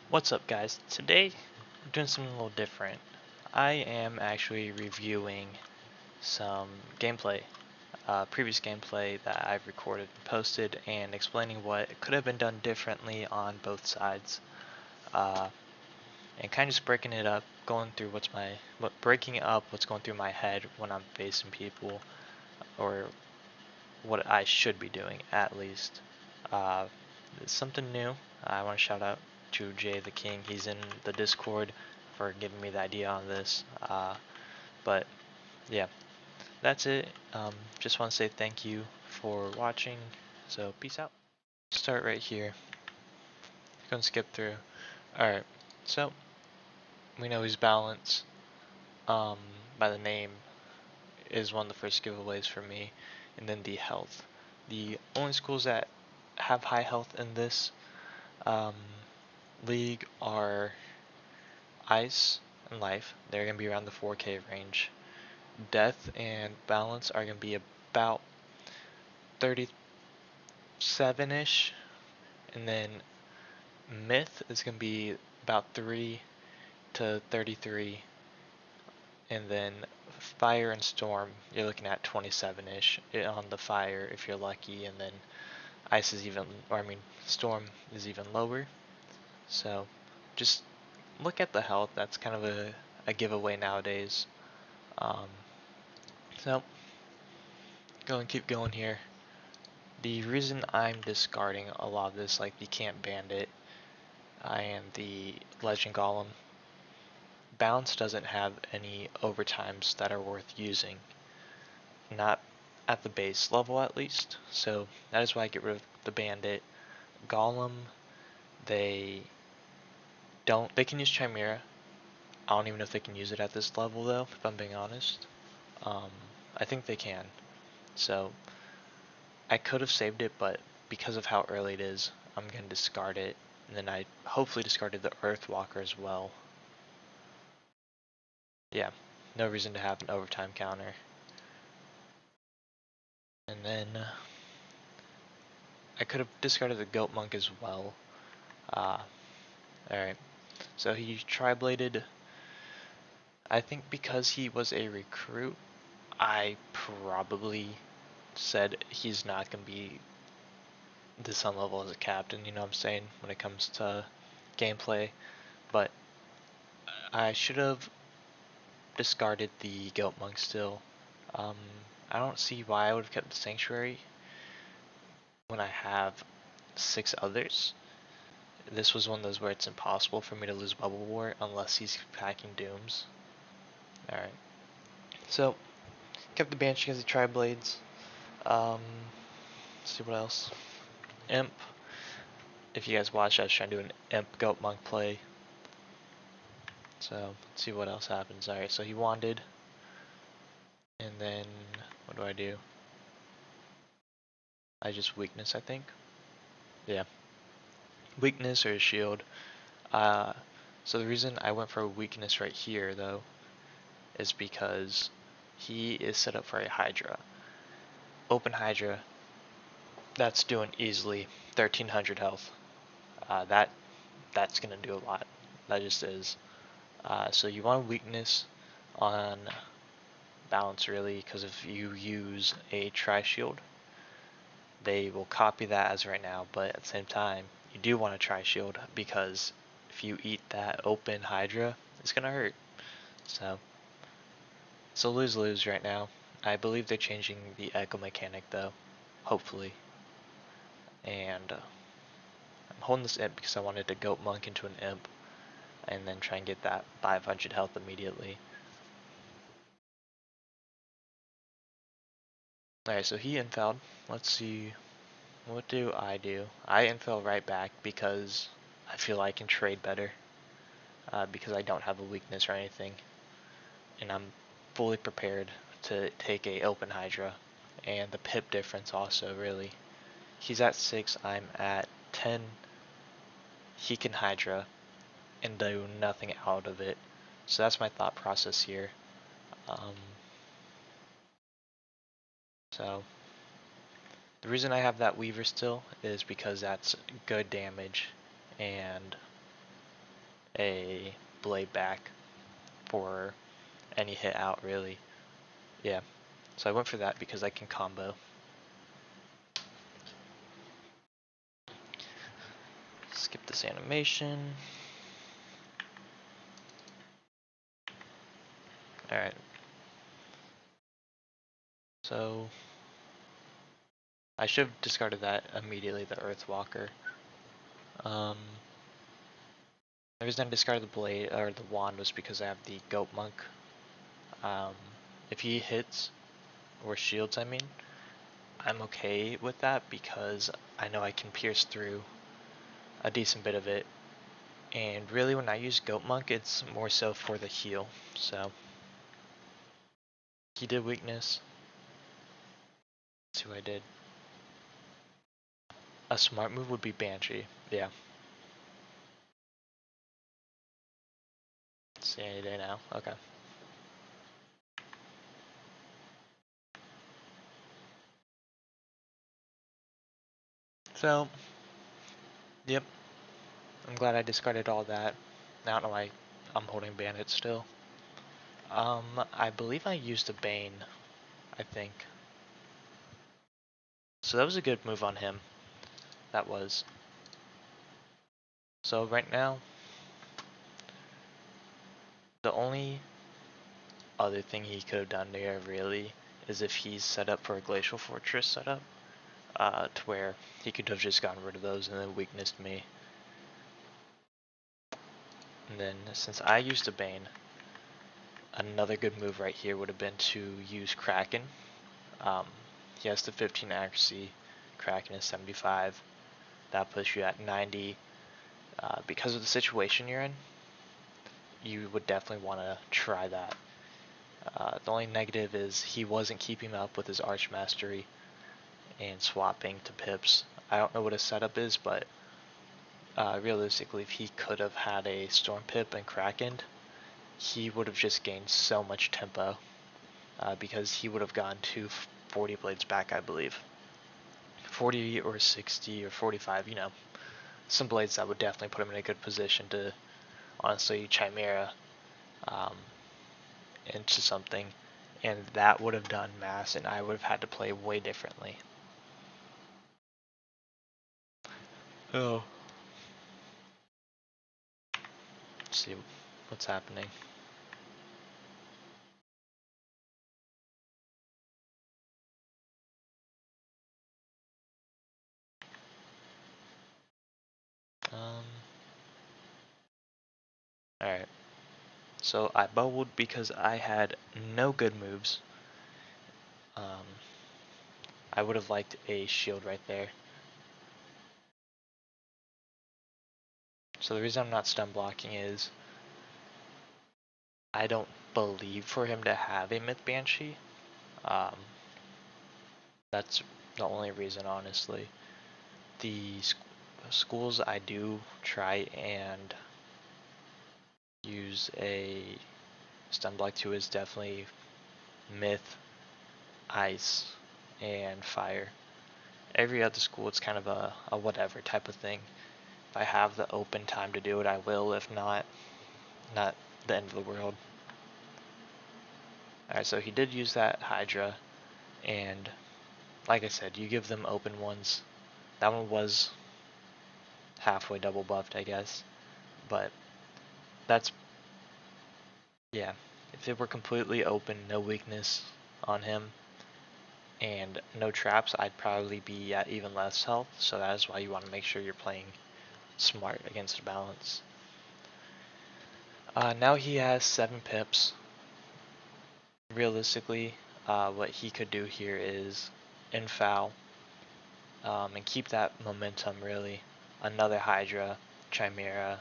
What's up, guys? Today we're doing something a little different. I am actually reviewing some gameplay, previous gameplay that I've recorded and posted, and explaining what could have been done differently on both sides, uh, and kind of just breaking it up, going through breaking up what's going through my head when I'm facing people, or what I should be doing at least. Uh, it's something new. I want to shout out to Jay the King. He's in the Discord for giving me the idea on this. But yeah, that's it. Just want to say thank you for watching. So peace out. Start right here. Gonna skip through. Alright, so we know he's balance. Um, by the name is one of the first giveaways for me. And then the health. The only schools that have high health in this um, league are Ice and Life. They're going to be around the 4K range. Death and Balance are going to be about 37-ish. And then Myth is going to be about 3 to 33. And then Fire and Storm, you're looking at 27-ish on the Fire if you're lucky. And then Ice is Storm is even lower. So just look at the health. That's kind of a giveaway nowadays. Um, so go and keep going here. The reason I'm discarding a lot of this, like the Camp Bandit and the Legend Golem, Bounce doesn't have any overtimes that are worth using. Not at the base level at least. So that is why I get rid of the Bandit. Golem, they can use Chimera. I don't even know if they can use it at this level though, if I'm being honest. Um, I think they can. So I could have saved it, but because of how early it is, I'm going to discard it. And then I hopefully discarded the Earthwalker as well. Yeah, no reason to have an overtime counter. And then I could have discarded the Goat Monk as well. Alright, so he tri-bladed. I think because he was a recruit, I probably said he's not going to be the sun level as a captain, you know what I'm saying, when it comes to gameplay. But I should have discarded the Goat Monk still. Um, I don't see why I would have kept the Sanctuary when I have 6 others. This was one of those where it's impossible for me to lose Bubble War unless he's packing Dooms. Alright. So, kept the Banshee because he Tri-Blades. Let's see what else. Imp. If you guys watched, I was trying to do an Imp Goat Monk play. So, let's see what else happens. Alright, so he wanded. And then, what do I do? I just weakness, I think. Yeah. Weakness or a shield. So the reason I went for a weakness right here, though, is because he is set up for a Hydra. Open Hydra, that's doing easily 1300 health. That's gonna do a lot. That just is. So you want a weakness on balance, really, because if you use a Tri-Shield, they will copy that as right now, but at the same time, you do want a Tri-Shield, because if you eat that open Hydra, it's gonna hurt. So it's a lose-lose right now. I believe they're changing the echo mechanic though, hopefully. And I'm holding this imp because I wanted to goat monk into an imp and then try and get that 500 health immediately. Alright, so he infelled. Let's see, what do? I infell right back because I feel I can trade better. Because I don't have a weakness or anything. And I'm fully prepared to take a open Hydra. And the pip difference also, really. He's at 6, I'm at 10. He can Hydra and do nothing out of it. So that's my thought process here. So the reason I have that Weaver still is because that's good damage, and a blade back for any hit out, really. Yeah, so I went for that because I can combo. Skip this animation. Alright. So I should have discarded that immediately, the Earthwalker. The reason I discarded the blade or the wand was because I have the Goat Monk. If he hits or shields, I mean, I'm okay with that because I know I can pierce through a decent bit of it. And really, when I use Goat Monk, it's more so for the heal. So he did weakness. Let's see what I did. A smart move would be Banshee. Yeah. See any day now. Okay. So, yep. I'm glad I discarded all that. I don't know why I'm holding Bandit still. I believe I used a Bane, I think. So that was a good move on him. That was. So right now, the only other thing he could have done there really is if he's set up for a Glacial Fortress setup, to where he could have just gotten rid of those and then weaknessed me. And then since I used a Bane, another good move right here would have been to use Kraken. He has the 15 accuracy, Kraken is 75. That puts you at 90. Because of the situation you're in, you would definitely want to try that. The only negative is he wasn't keeping up with his Arch Mastery and swapping to pips. I don't know what his setup is, but realistically, if he could have had a Storm Pip and Kraken, he would have just gained so much tempo because he would have gone to 40 blades back, I believe. 40 or 60 or 45, some blades that would definitely put him in a good position to honestly Chimera into something, and that would have done mass, and I would have had to play way differently. Oh. Let's see what's happening. Alright. So I bubbled because I had no good moves. I would have liked a shield right there. So the reason I'm not stun blocking is I don't believe for him to have a Myth Banshee. That's the only reason, honestly. The schools I do try and use a stun block to is definitely Myth, Ice, and Fire. Every other school, it's kind of a whatever type of thing. If I have the open time to do it, I will. If not, not the end of the world. Alright, so he did use that Hydra, and like I said, you give them open ones. That one was halfway double buffed, I guess. But that's, yeah. If it were completely open, no weakness on him, and no traps, I'd probably be at even less health. So that is why you want to make sure you're playing smart against balance. Now he has 7 pips. Realistically, what he could do here is infoul and keep that momentum, really. Another Hydra, Chimera.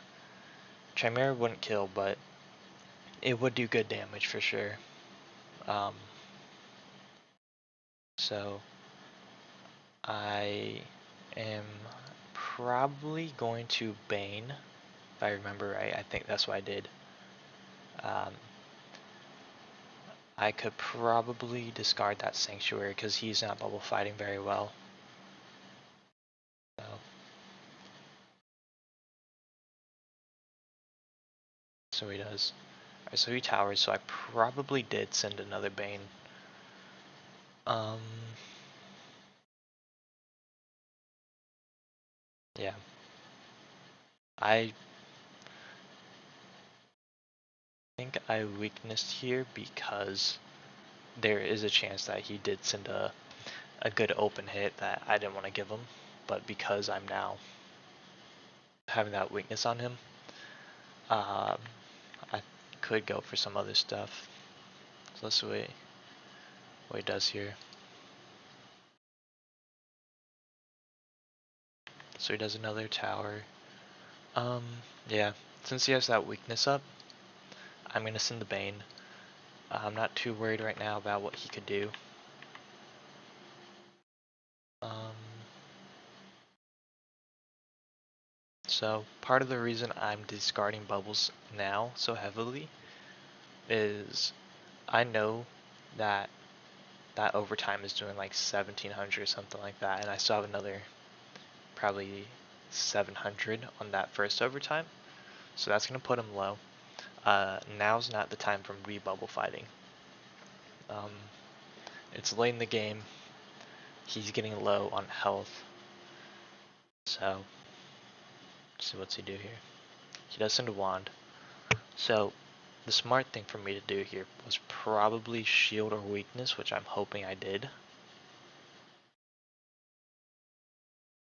Chimera wouldn't kill, but it would do good damage for sure. So I am probably going to Bane, if I remember right. I think that's what I did. I could probably discard that Sanctuary because he's not bubble fighting very well. So So he does. Alright, so he towers, so I probably did send another Bane. Yeah. I think I weaknessed here because there is a chance that he did send a good open hit that I didn't want to give him, but because I'm now having that weakness on him, um, I could go for some other stuff. So let's see what he does here. So he does another tower. Yeah, since he has that weakness up, I'm gonna send the Bane. I'm not too worried right now about what he could do. Um, so part of the reason I'm discarding bubbles now so heavily is I know that that overtime is doing like 1700 or something like that, and I still have another probably 700 on that first overtime, so that's gonna put him low. Now's not the time for me bubble fighting. Um, it's late in the game. He's getting low on health, so let's see what's he do here. He does send a wand. So the smart thing for me to do here was probably shield or weakness, which I'm hoping I did.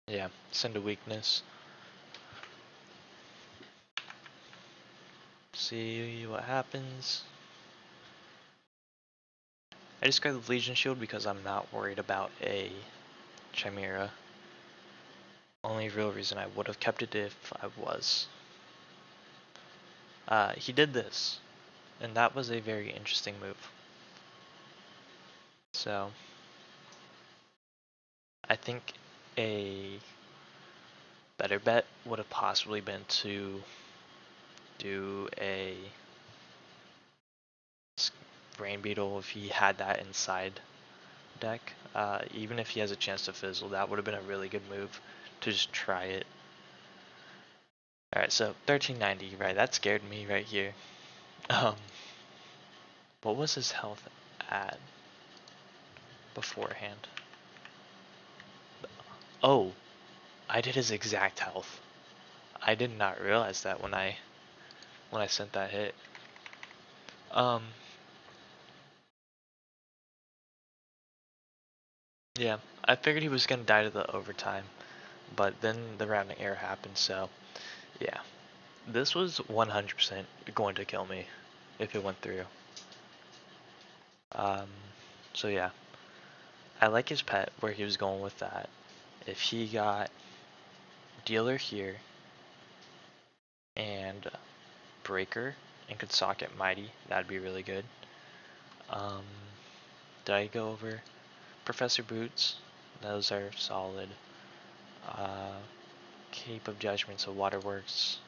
Yeah, send a weakness. See what happens. I discard the Legion Shield because I'm not worried about a Chimera. Only real reason I would have kept it if I was. He did this, and that was a very interesting move. So, I think a better bet would have possibly been to do a Rain Beetle if he had that inside deck. Even if he has a chance to fizzle, that would have been a really good move to just try it. Alright, so 1390, right, that scared me right here. What was his health at beforehand? Oh, I did his exact health. I did not realize that when I sent that hit. Yeah, I figured he was gonna die to the overtime, but then the rounding error happened, so yeah. This was 100% going to kill me if it went through. Um, so yeah. I like his pet where he was going with that. If he got dealer here and breaker and could socket mighty, that'd be really good. Um, did I go over Professor Boots? Those are solid. Cape of Judgment, so Waterworks.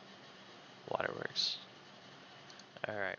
Waterworks. Alright.